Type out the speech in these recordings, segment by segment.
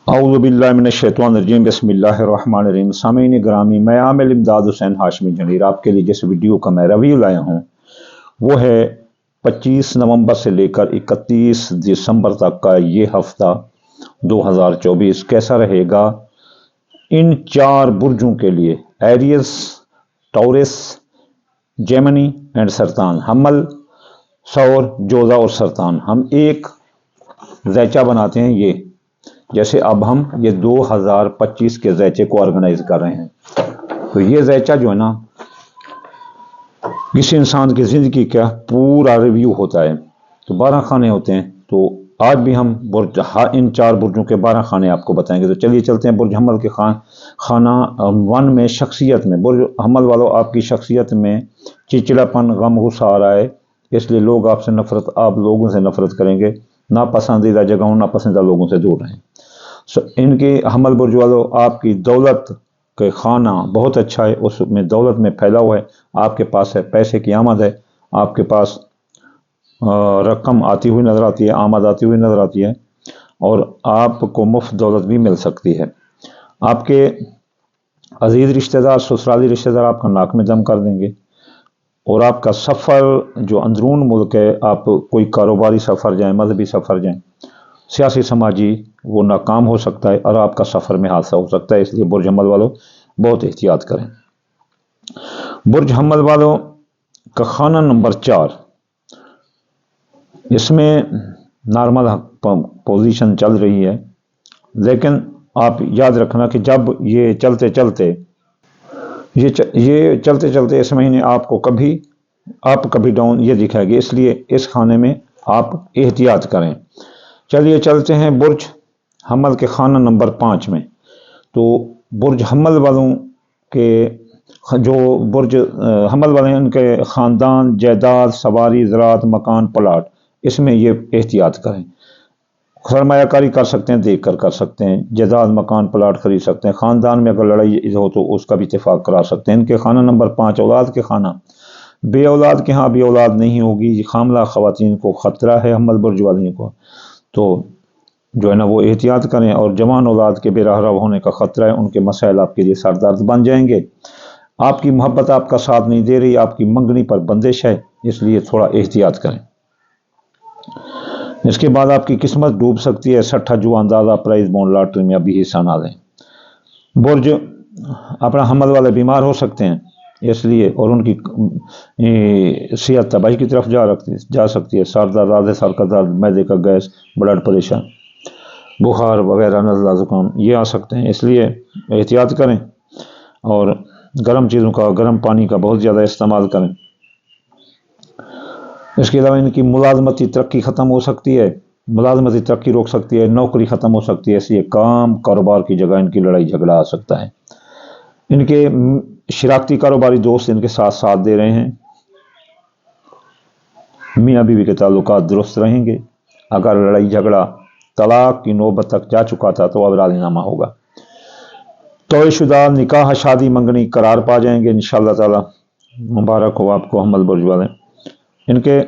औज़ुबिल्लाहिमिनश्शैतानिर्रजीम बिस्मिल्लाहिर्रहमानिर्रहीम। सामीन ग्रामी, मैं आमिल इमदाद हुसैन हाशमी जनीर आपके लिए जिस वीडियो का मैं रिव्यू लाया हूँ वो है 25 नवंबर से लेकर 31 दिसंबर तक का ये हफ्ता 2024 कैसा रहेगा इन चार बुर्जों के लिए: एरियस, टॉरस, जेमिनी एंड सरतान। हमल, सौर, जोधा और सरतान। हम एक ज़ैचा बनाते हैं ये, जैसे अब हम ये 2025 के ज़ैचे को ऑर्गेनाइज कर रहे हैं। तो ये ज़ैचा जो है ना, किसी इंसान की ज़िंदगी का पूरा रिव्यू होता है। तो 12 खाने होते हैं। तो आज भी हम इन चार बुर्जों के 12 खाने आपको बताएंगे। तो चलिए चलते हैं बुर्ज हमल के खाना 1 में शख्सियत में। बुर्ज हमल वालों, आपकी शख्सियत में चिड़चिड़ापन, गम, गुस्सा आ रहा है, इसलिए लोग आपसे नफरत, आप लोगों से नफरत करेंगे। नापसंदीदा जगहों, नापसंदीदा लोगों से दूर रहें। इनके हमल बुर्ज वालों, आपकी दौलत के खाना बहुत अच्छा है, उसमें दौलत में फैला हुआ है, आपके पास है, पैसे की आमद है, आपके पास रकम आती हुई नजर आती है, आमद आती हुई नजर आती है, और आपको मुफ्त दौलत भी मिल सकती है। आपके अजीज रिश्तेदार, ससुराली रिश्तेदार आपका नाक में दम कर देंगे। और आपका सफ़र जो अंदरून मुल्क है, आप कोई कारोबारी सफ़र जाएं, मजहबी सफ़र जाएं, सियासी समाजी, वो नाकाम हो सकता है और आपका सफ़र में हादसा हो सकता है। इसलिए बुर्ज हमल वालों बहुत एहतियात करें। बुर्ज हमल वालों का खाना नंबर 4, इसमें नॉर्मल पोजीशन चल रही है, लेकिन आप याद रखना कि जब ये चलते चलते इस महीने आपको कभी अप कभी डाउन ये दिखाएगी, इसलिए इस खाने में आप एहतियात करें। चलिए चलते हैं बुर्ज हमल के खाना नंबर 5 में। तो बुर्ज हमल वालों के जो बुर्ज हमल वाले हैं, उनके ख़ानदान, जायदाद, सवारी, ज़राअत, मकान, प्लाट, इसमें ये एहतियात करें। सरमायाकारी कर सकते हैं, देख कर सकते हैं, जायदाद, मकान, प्लाट खरीद सकते हैं। ख़ानदान में अगर लड़ाई हो तो उसका भी इत्तेफाक करा सकते हैं। इनके खाना नंबर 5, औलाद के खाना। बे औलाद के यहाँ भी औलाद नहीं होगी, खामला ख़वातीन को ख़तरा है हमल बुर्ज वालियों को, तो जो है ना वो एहतियात करें। और जवान औलाद के बेरहरा होने का ख़तरा है, उनके मसाइल आपके लिए सरदर्द बन जाएंगे। आपकी मोहब्बत आपका साथ नहीं दे रही, आपकी मंगनी पर बंदिश है, इसलिए थोड़ा एहतियात करें। इसके बाद आपकी किस्मत डूब सकती है। 60 जुआ अंदाज़ा प्राइज बॉन्ड लॉटरी में अभी हिस्सा ना लें। बुर्ज अपना हमल वाले बीमार हो सकते हैं, इसलिए, और उनकी सेहत तबाही की तरफ जा सकती है। सर दर्द, सर का दर्द, मैदे का गैस, ब्लड प्रेशर, बुखार वगैरह, नज़ला ज़ुकाम ये आ सकते हैं, इसलिए एहतियात करें। और गर्म चीज़ों का, गर्म पानी का बहुत ज़्यादा इस्तेमाल करें। इसके अलावा इनकी मुलाजमती तरक्की ख़त्म हो सकती है, मुलाजमती तरक्की रोक सकती है, नौकरी ख़त्म हो सकती है, इसलिए काम कारोबार की जगह इनकी लड़ाई झगड़ा आ सकता है। इनके शरारती कारोबारी दोस्त इनके साथ साथ दे रहे हैं। मियाँ बीवी के ताल्लुकात दुरुस्त रहेंगे। अगर लड़ाई झगड़ा तलाक की नौबत तक जा चुका था तो अब राज़ीनामा होगा। तोयशुदा निकाह, शादी, मंगनी करार पा जाएंगे इंशाअल्लाह ताला। मुबारक हो आपको हमल बुर्ज वाले। इनके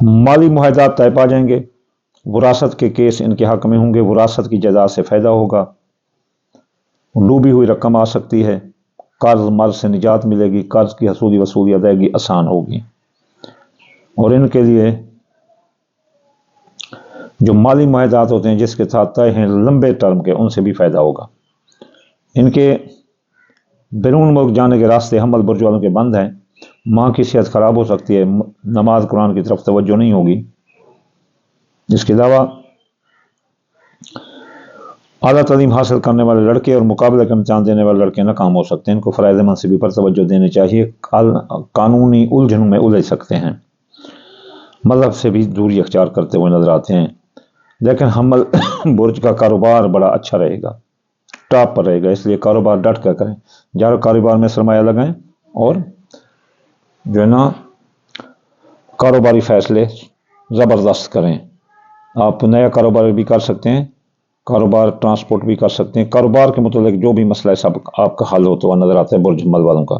माली मुआहदात तय पा जाएंगे। विरासत के केस इनके हक में होंगे, विरासत की जायदाद से फ़ायदा होगा। डूबी हुई रकम आ सकती है, कर्ज मर्ज से निजात मिलेगी, कर्ज की हसूली वसूली अदायगी आसान होगी। और इनके लिए जो माली मुआहदात होते हैं जिसके साथ तय हैं लंबे टर्म के, उनसे भी फ़ायदा होगा। इनके बैरून मुल्क जाने के रास्ते हमल बुर्ज वालों के बंद हैं। माँ की सेहत ख़राब हो सकती है, नमाज कुरान की तरफ तवज्जो नहीं होगी। इसके अलावा आला तालीम हासिल करने वाले लड़के और मुकाबले का इम्तिहान देने वाले लड़के नाकाम हो सकते हैं। इनको फ़राइज़ मनसिबी पर तवज्जो देनी चाहिए। कानूनी उलझनों में उलझ सकते हैं, मज़हब से भी दूरी अख्तियार करते हुए नजर आते हैं। लेकिन हमल बुर्ज का कारोबार बड़ा अच्छा रहेगा, टॉप पर रहेगा, इसलिए कारोबार डट कर करें। ज़्यादा कारोबार में सरमाया लगाएं और जो है ना कारोबारी फ़ैसले ज़बरदस्त करें। आप नया कारोबार भी कर सकते हैं, कारोबार ट्रांसपोर्ट भी कर सकते हैं। कारोबार के मुतालिक जो भी मसला है सब आपका हल होता हुआ नजर आता है बुर्ज हमल वालों का।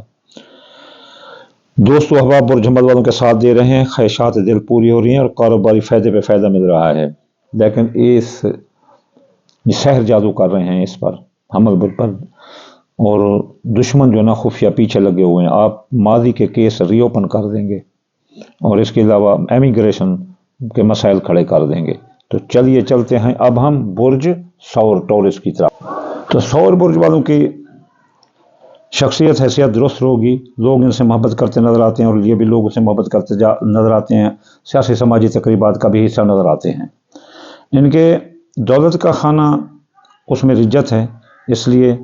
दोस्तों अहबाब बुर्ज हमल वालों के साथ दे रहे हैं, ख्वाहिशात दिल पूरी हो रही हैं और कारोबारी फ़ायदे पे फ़ायदा मिल रहा है। लेकिन इस सहर जादू कर रहे हैं इस पर, हमल बुर्ज पर, और दुश्मन जो ना खुफिया पीछे लगे हुए हैं। आप माजी के केस रीओपन कर देंगे और इसके अलावा एमिग्रेशन के मसाइल खड़े कर देंगे। तो चलिए चलते हैं अब हम बुर्ज सौर टॉरस की तरफ। तो सौर बुर्ज वालों की शख्सियत हैसियत दुरुस्त होगी, लोग इनसे मोहब्बत करते नज़र आते हैं और ये भी लोग उनसे मोहब्बत करते नज़र आते हैं, सियासी समाजी तकरीबात का भी हिस्सा नज़र आते हैं। इनके दौलत का खाना उसमें रिज्जत है, इसलिए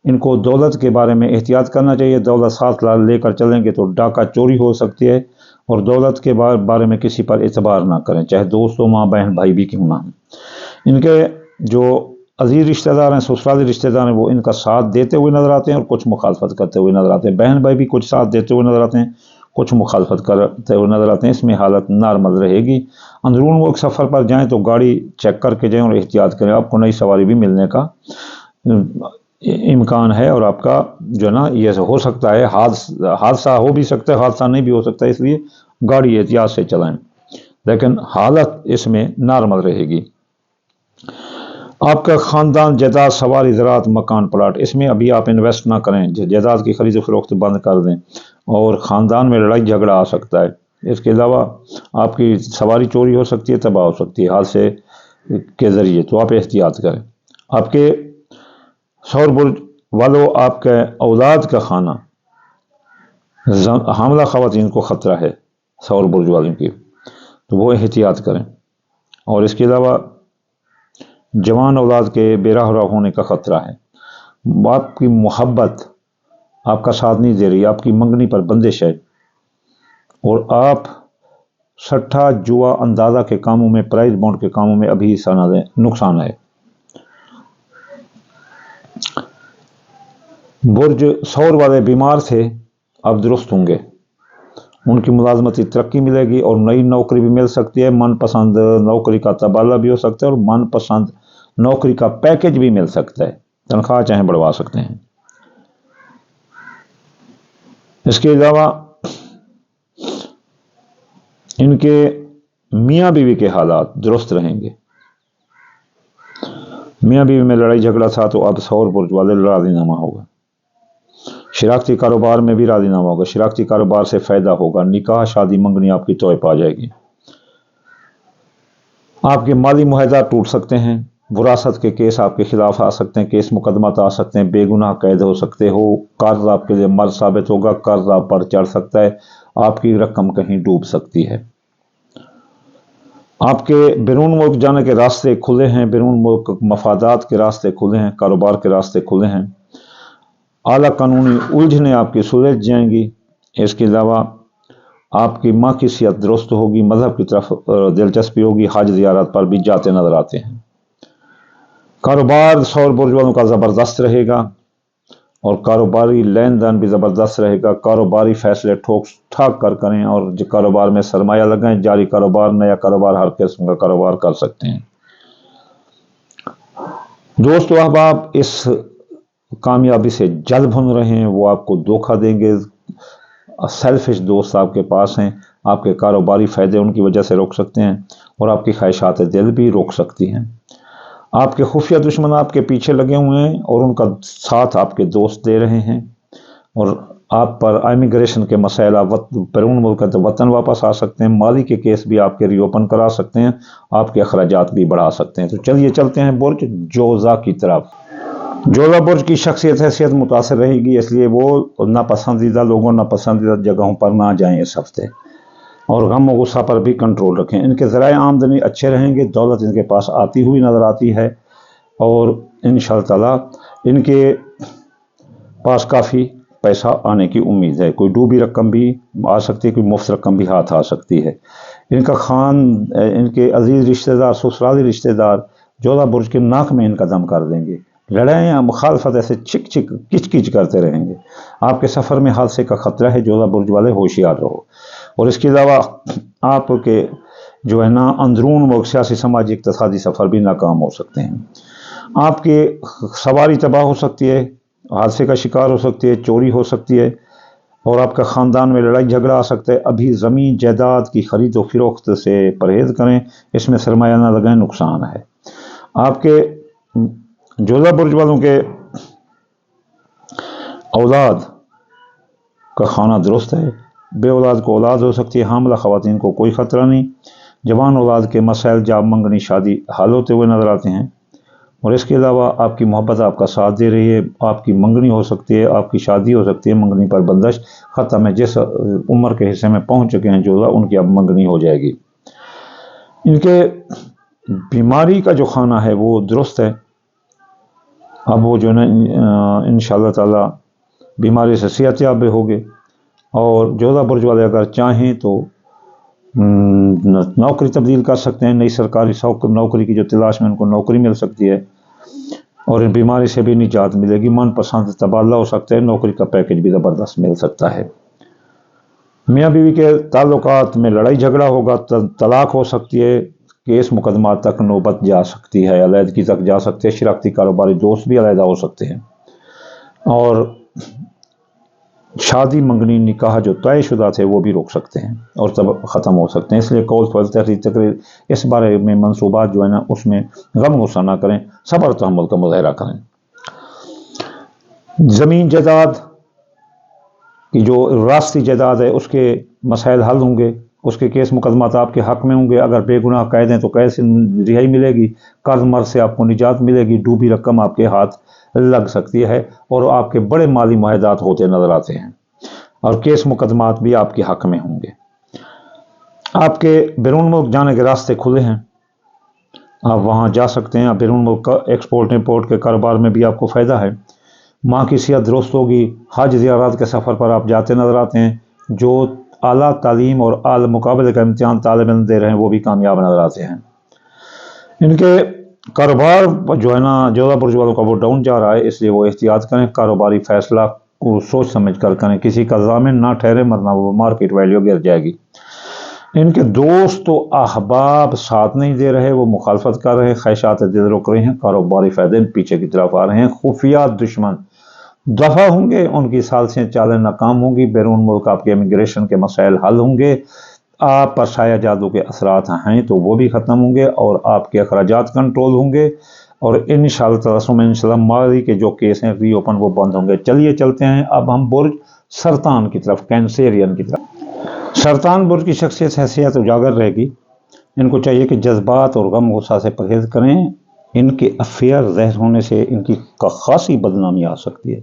इनको दौलत के बारे में एहतियात करना चाहिए। दौलत साथ लेकर चलेंगे तो डाका चोरी हो सकती है, और दौलत के बारे में किसी पर एतबार ना करें, चाहे दोस्तों माँ बहन भाई भी क्यों ना हो। इनके जो अजीज रिश्तेदार हैं, ससुराली रिश्तेदार हैं, वो इनका साथ देते हुए नज़र आते हैं और कुछ मुखालफत करते हुए नज़र आते हैं। बहन भाई भी कुछ साथ देते हुए नज़र आते हैं, कुछ मुखालफत करते हुए नज़र आते हैं। इसमें हालत नॉर्मल रहेगी। अंदरून मुल्क सफ़र पर जाएं तो गाड़ी चेक करके जाएं और एहतियात करें, आपको नई सवारी भी मिलने का इम्कान है, और आपका जो ना ये हो सकता है हादसा हो भी सकता है, हादसा नहीं भी हो सकता है, इसलिए गाड़ी एहतियात से चलाएं, लेकिन हालत इसमें नॉर्मल रहेगी। आपका ख़ानदान जायदाद सवारी ज़रात मकान प्लाट, इसमें अभी आप इन्वेस्ट ना करें, जायदाद की खरीद फरोख्त बंद कर दें और ख़ानदान में लड़ाई झगड़ा आ सकता है। इसके अलावा आपकी सवारी चोरी हो सकती है, तबाह हो सकती है हादसे के ज़रिए, तो आप एहतियात करें। आपके सौर बुर्ज वालों, आपके औलाद का खाना हामला ख़वातीन को ख़तरा है सौर बुर्ज वालों की, तो वो एहतियात करें। और इसके अलावा जवान औलाद के बेराह होने का ख़तरा है। आपकी मोहब्बत आपका साथ नहीं दे रही, आपकी मंगनी पर बंदिश है, और आप सट्टा जुआ अंदाज़ा के कामों में, प्राइज बॉन्ड के कामों में अभी हिस्सा ना दें, नुकसान है। बुर्ज सौर वाले बीमार थे, अब दुरुस्त होंगे, उनकी मुलाजमती तरक्की मिलेगी और नई नौकरी भी मिल सकती है। मनपसंद नौकरी का तबादला भी हो सकता है और मनपसंद नौकरी का पैकेज भी मिल सकता है, तनख्वाह चाहे बढ़वा सकते हैं। इसके अलावा इनके मियाँ बीवी के हालात दुरुस्त रहेंगे। मियाँ बीवी में लड़ाई झगड़ा था तो अब सौर बुर्ज वाले राजीनामा होगा। शराकती कारोबार में भी राजीनामा होगा, शराकती कारोबार से फ़ायदा होगा, निकाह शादी मंगनी आपकी तोय पा जाएगी। आपके माली मुआहदा टूट सकते हैं, विरासत के केस आपके खिलाफ आ सकते हैं, केस मुकदमा आ सकते हैं, बेगुनाह कैद हो सकते हो, कर्ज आपके लिए मर्ज साबित होगा, कर्ज आप पर चढ़ सकता है, आपकी रकम कहीं डूब सकती है। आपके बैरून मुल्क जाने के रास्ते खुले हैं, बैरून मुल्क मफादात के रास्ते खुले हैं, कारोबार के रास्ते खुले हैं। आला कानूनी उलझने आपकी सुलझ जाएंगी। इसके अलावा आपकी माँ की सेहत दुरुस्त होगी, मजहब की तरफ दिलचस्पी होगी, हज ज़ियारत पर भी जाते नजर आते हैं। कारोबार सौर बुर्ज वालों का ज़बरदस्त रहेगा और कारोबारी लेन देन भी ज़बरदस्त रहेगा। कारोबारी फैसले ठोक ठाक कर करें और जो कारोबार में सरमाया लगाएं, जारी कारोबार, नया कारोबार, हर किस्म का कारोबार कर सकते हैं। दोस्तों, अब आप इस कामयाबी से जल्द भुन रहे हैं, वो आपको धोखा देंगे। सेल्फिश दोस्त आपके पास हैं, आपके कारोबारी फ़ायदे उनकी वजह से रोक सकते हैं और आपकी ख्वाहिशात दिल भी रोक सकती हैं। आपके खुफिया दुश्मन आपके पीछे लगे हुए हैं और उनका साथ आपके दोस्त दे रहे हैं, और आप पर इमिग्रेशन के मसाइल, बैरून मुल्क तो वतन वापस आ सकते हैं, माली के केस भी आपके रीओपन करा सकते हैं, आपके अखराजात भी बढ़ा सकते हैं। तो चलिए चलते हैं बुर्ज जोज़ा की तरफ। जोज़ा बुर्ज की शख्सियत हैसियत मुतासर रहेगी, इसलिए वो नापसंदीदा लोगों, नापसंदीदा जगहों पर ना जाएं इस हफ्ते, और गम और गुस्सा पर भी कंट्रोल रखें। इनके ज़राए आमदनी अच्छे रहेंगे, दौलत इनके पास आती हुई नज़र आती है और इंशाअल्लाह ताला इनके पास काफ़ी पैसा आने की उम्मीद है। कोई डूबी रकम भी आ सकती है, कोई मुफ्त रकम भी हाथ आ सकती है। इनके अजीज़ रिश्तेदार, ससुराली रिश्तेदार जोज़ा बुर्ज के नाक में इनका दम कर देंगे। लड़ाइयाँ मुखालफत ऐसे चिक चिक किच किच करते रहेंगे। आपके सफ़र में हादसे का ख़तरा है, जोज़ा बुर्ज वाले होशियार रहो। और इसके अलावा आपके जो है ना अंदरून मुल्क सियासी समाजी इक़्तिसादी सफ़र भी नाकाम हो सकते हैं। आपकी सवारी तबाह हो सकती है, हादसे का शिकार हो सकती है, चोरी हो सकती है, और आपका ख़ानदान में लड़ाई झगड़ा आ सकता है। अभी ज़मीन जायदाद की ख़रीद व फरोख्त से परहेज़ करें, इसमें सरमाया ना लगाएं, नुकसान है। आपके जोधा बुर्ज वालों के औलाद का खाना दुरुस्त है, बे औलाद को औलाद हो सकती है, हामला ख़वातीन को कोई ख़तरा नहीं। जवान औलाद के मसाइल जाब मंगनी शादी हल होते हुए नज़र आते हैं। और इसके अलावा आपकी मोहब्बत आपका साथ दे रही है, आपकी मंगनी हो सकती है, आपकी शादी हो सकती है, मंगनी पर बंदिश ख़त्म है। जिस उम्र के हिस्से में पहुंच चुके हैं जोधा, उनकी अब मंगनी हो जाएगी। इनके बीमारी का जो खाना है वो दुरुस्त है। अब वो जो है इंशाअल्लाह ताला बीमारी से सेहतयाब होंगे। और जोधा बुर्ज वाले अगर चाहें तो नौकरी तब्दील कर सकते हैं, नई सरकारी नौकरी की जो तलाश में उनको नौकरी मिल सकती है और इन बीमारी से भी निजात मिलेगी। मनपसंद तबादला हो सकता है, नौकरी का पैकेज भी ज़बरदस्त मिल सकता है। मियाँ बीवी के ताल्लुकात में लड़ाई झगड़ा होगा, तलाक हो सकती है, केस मुकदमा तक नौबत जा सकती है, अलहदगी तक जा सकते हैं, शराकती कारोबारी दोस्त भी अलहदा हो सकते हैं। और शादी मंगनी निकाह जो तयशुदा थे वो भी रोक सकते हैं और तब ख़त्म हो सकते हैं। इसलिए कौल फल तहरीर तकरीर इस बारे में मंसूबात जो है ना उसमें गम गुस्सा ना करें, सब्र तहम्मुल का मुज़ाहरा करें। ज़मीन जायदाद की जो रास्ती जायदाद है उसके मसाइल हल होंगे, उसके केस मुकदमात आपके हक़ में होंगे। अगर बेगुनाह कैद हैं तो कैद से रिहाई मिलेगी, कर्ज मर्ज से आपको निजात मिलेगी, डूबी रकम आपके हाथ लग सकती है और आपके बड़े माली मुआहदात होते नज़र आते हैं और केस मुकदमात भी आपके हक़ में होंगे। आपके बैरून मुल्क जाने के रास्ते खुले हैं, आप वहाँ जा सकते हैं। बैरून मुल्क का एक्सपोर्ट इम्पोर्ट के कारोबार में भी आपको फ़ायदा है। माँ की सेहत दुरुस्त होगी, हज ज़ियारत के सफ़र पर आप जाते नज़र आते हैं। जो आला तालीम और आला मुकाबले का इम्तिहान तालिब इल्म दे रहे हैं वो भी कामयाब नज़र आते हैं। इनके कारोबार जो है ना जोधा बुर्ज वालों का वो डाउन जा रहा है, इसलिए वो एहतियात करें, कारोबारी फ़ैसला को सोच समझ कर करें, किसी का ज़ामिन ना ठहरे वरना वो मार्केट वैल्यू गिर जाएगी। इनके दोस्त तो अहबाब साथ नहीं दे रहे, वो मुखालफत कर रहे हैं, ख्वाहिशात दिल रोक रहे हैं, कारोबारी फ़ायदे पीछे की तरफ आ रहे हैं। खुफिया दुश्मन दफ़ा होंगे, उनकी साजिशें चालें नाकाम होंगी। बैरून मुल्क आपके इमिग्रेशन के मसाइल हल होंगे, आप पर साया जादू के असरात हैं तो वो भी ख़त्म होंगे और आपके अखराजात कंट्रोल होंगे और इंशाअल्लाह मादी के जो केस हैं रीओपन वो बंद होंगे। चलिए चलते हैं अब हम बुर्ज सरतान की तरफ, कैंसेरियन की तरफ। सरतान बुर्ज की शख्सियत हैसियत उजागर रहेगी। इनको चाहिए कि जज्बात और गम गुस्सा से परहेज़ करें। इनके अफेयर ज़हर होने से इनकी खासी बदनामी आ सकती है,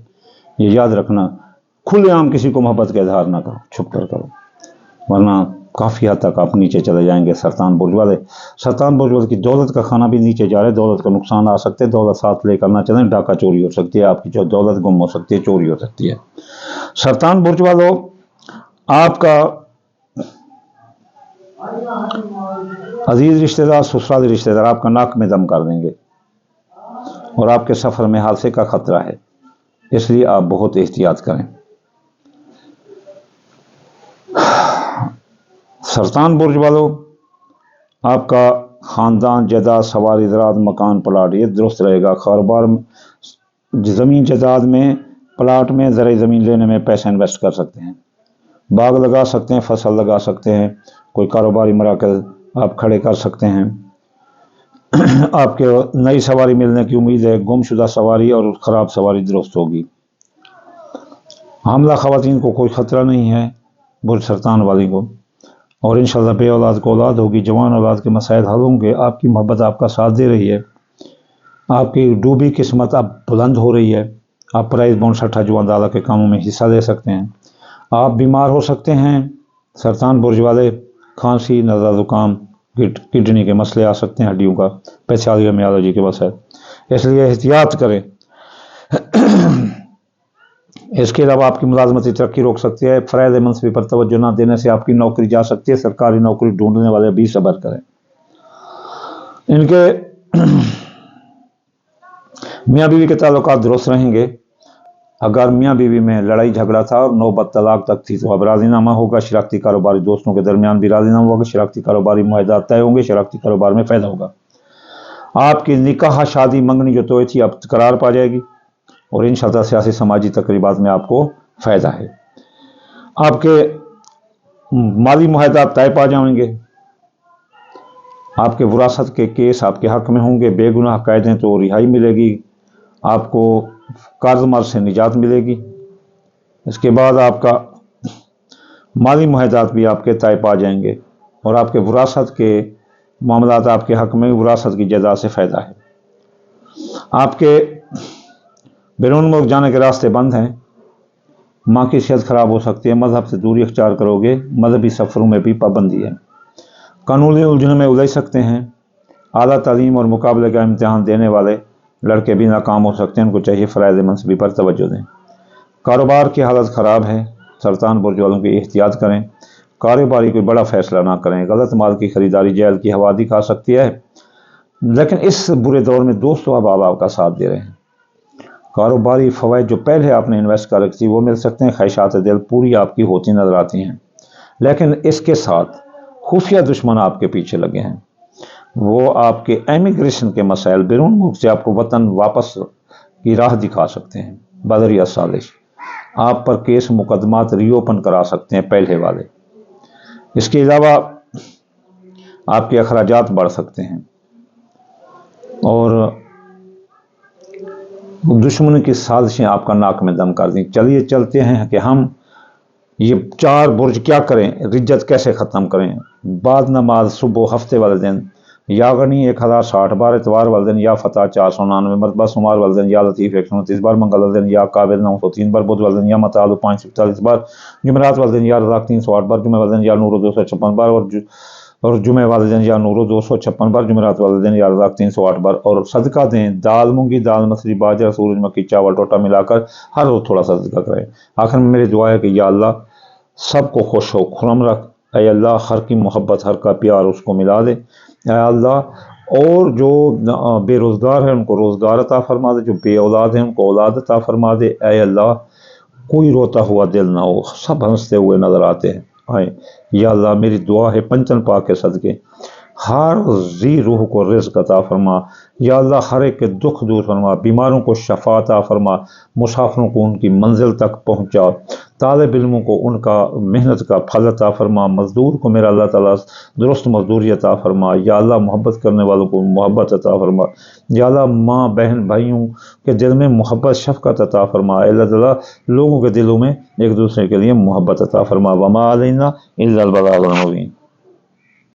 ये याद रखना। खुलेआम किसी को मोहब्बत का इजहार ना करो, छुप कर करो, वरना काफ़ी हद तक आप नीचे चले जाएंगे। सरतान बुर्ज वाले की दौलत का खाना भी नीचे जा रहा है, दौलत का नुकसान आ सकते हैं, दौलत साथ लेकर ना चलें, डाका चोरी हो सकती है, आपकी जो दौलत गुम हो सकती है, चोरी हो सकती है। सरतान बुर्ज वालों, आपका अजीज रिश्तेदार, ससुराली रिश्तेदार आपका नाक में दम कर देंगे और आपके सफ़र में हादसे का खतरा है, इसलिए आप बहुत एहतियात करें। सरतान बुर्ज वालों, आपका ख़ानदान जायदाद सवारी ज़रात मकान प्लाट ये दुरुस्त रहेगा। कारोबार ज़मीन जायदाद में प्लाट में ज़रा ज़मीन लेने में पैसा इन्वेस्ट कर सकते हैं, बाग लगा सकते हैं, फसल लगा सकते हैं, कोई कारोबारी मराकज़ आप खड़े कर सकते हैं। आपके नई सवारी मिलने की उम्मीद है, गुमशुदा सवारी और ख़राब सवारी दुरुस्त होगी। हामला ख़वातीन को कोई ख़तरा नहीं है बुर्ज सरतान वाली को, और इंशाअल्लाह बे औलाद को औलाद होगी, जवान औलाद के मसाइल हल होंगे। आपकी मोहब्बत आपका साथ दे रही है, आपकी डूबी किस्मत अब बुलंद हो रही है। आप प्राइज बॉन्ड सट्ठा जुआंदाला के कामों में हिस्सा ले सकते हैं। आप बीमार हो सकते हैं सरतान बुर्ज वाले, खांसी, नज़ला, ज़ुकाम, किडनी के मसले आ सकते हैं, हड्डियों का, पेशाब में एलर्जी के मसले, इसलिए एहतियात करें। इसके अलावा आपकी मुलाजमती तरक्की रोक सकती है। फ़राइज़ मनसबी पर तवज्जो न देने से आपकी नौकरी जा सकती है। सरकारी नौकरी ढूंढने वाले भी सब्र करें। इनके मियाँ बीवी के ताल्लुकात दुरुस्त रहेंगे। अगर मियाँ बीवी में लड़ाई झगड़ा था और नौबत तलाक तक थी तो अब राजीनामा होगा। शराकती कारोबारी दोस्तों के दरमियान भी राजीनामा होगा। शराकती कारोबारी मुआहदात तय होंगे। शराकती कारोबार में फ़ायदा होगा। आपकी निकाह शादी मंगनी जो तोय थी अब करार पा जाएगी और इंशाअल्लाह सियासी समाजी तकरीबात में आपको फ़ायदा है। आपके माली मुआहदात तय पा जाएंगे, आपके विरासत के केस आपके हक में होंगे, बेगुनाह कह दें तो रिहाई मिलेगी, आपको कर्जमार से निजात मिलेगी। इसके बाद आपका माली मुआहदात भी आपके तय पा जाएंगे और आपके विरासत के मामलात आपके हक में, विरासत की जायदाद से फ़ायदा है। आपके बैरून मुल्क जाने के रास्ते बंद हैं, माँ की सेहत खराब हो सकती है, मजहब से दूरी अख्तियार करोगे, मजहबी सफ़रों में भी पाबंदी है, कानूनी उलझनों में उलझ सकते हैं, आला तालीम और मुकाबले का इम्तिहान देने वाले लड़के भी नाकाम हो सकते हैं, उनको चाहिए फ़राइज़ मनसबी पर तवज्जो दें। कारोबार की हालत ख़राब है, सरतान बुर्ज वालों की एहतियात करें, कारोबारी कोई बड़ा फैसला ना करें, गलत माल की खरीदारी जैल की हवा दिखा सकती है, लेकिन इस बुरे दौर में दोस्तों अब आपका साथ दे रहे हैं। कारोबारी फ़वाइद जो पहले आपने इन्वेस्ट कर रखी थी वो मिल सकते हैं, ख्वाहिशात दिल पूरी आपकी होती नजर आती हैं, लेकिन इसके साथ खुफिया दुश्मन आपके पीछे लगे हैं। वो आपके इमिग्रेशन के मसाइल, बैरून मुल्क से आपको वतन वापस की राह दिखा सकते हैं, बदरिया साजिश, आप पर केस मुकदमात रीओपन करा सकते हैं पहले वाले। इसके अलावा आपके अखराजात बढ़ सकते हैं और दुश्मन की साजिशें आपका नाक में दम कर दी। चलिए चलते हैं कि हम ये 4 बुर्ज क्या करें, रिज्जत कैसे ख़त्म करें। बाद नमाज सुबह हफ्ते वाले दिन, या गनी 1060 बार, इतवार वाले दिन, या फतह 499 मरतबा, सोमवार वाले दिन, या लतीफ़ 129 बार, मंगल वाले दिन, या काबिल 903 बार, बुध वाले दिन, या मतालु 541 बार, जुमेरात वाले दिन, या रज़ाक 308 बार, जुमे वाले दिन, या नूर 256 बार और जुमे वाले दिन, या नूर 256 बार, जुमेरात वाले दिन, या रज़ाक 308 बार। और सदका दें, दाल मूंगी, दाल मछली, बाजरा, सूरजमुखी, चावल, टोटा मिलाकर हर रोज़ थोड़ा सा सदका करें। आखिर में मेरी दुआ है कि या अल्लाह सबको खुश हो खुरम रख, ऐ अल्लाह हर की मोहब्बत, हर का प्यार उसको मिला दे, ऐ अल्लाह। और जो बेरोज़गार है उनको रोज़गार अता फरमा दे, जो बे औलाद हैं उनको औलाद अता फरमा दे, ऐ अल्लाह। कोई रोता हुआ दिल ना हो, सब हंसते हुए नज़र आते हैं। आए या अल्लाह, मेरी दुआ है पंचन पाक के सदके हर जी रूह को रिज़्क़ अता फरमा, या अल्लाह हर एक के दुख दूर फरमा, बीमारों को शफ़ा अता फरमा, मुसाफिरों को उनकी मंजिल तक पहुँचा, तालिब इल्मों को उनका मेहनत का फल अता फरमा, मज़दूर को मेरा अल्लाह ताला दुरुस्त मज़दूरी अता फरमा, या अल्लाह मोहब्बत करने वालों को मोहब्बत अता फरमा, या अल्लाह माँ बहन भाइयों के दिल में मोहब्बत शफ़क़त अता फरमा, अल्लाह ताला लोगों के दिलों में एक दूसरे के लिए मोहब्बत अता फरमा। वमा अलैना इल्लल बलागुल मुबीन।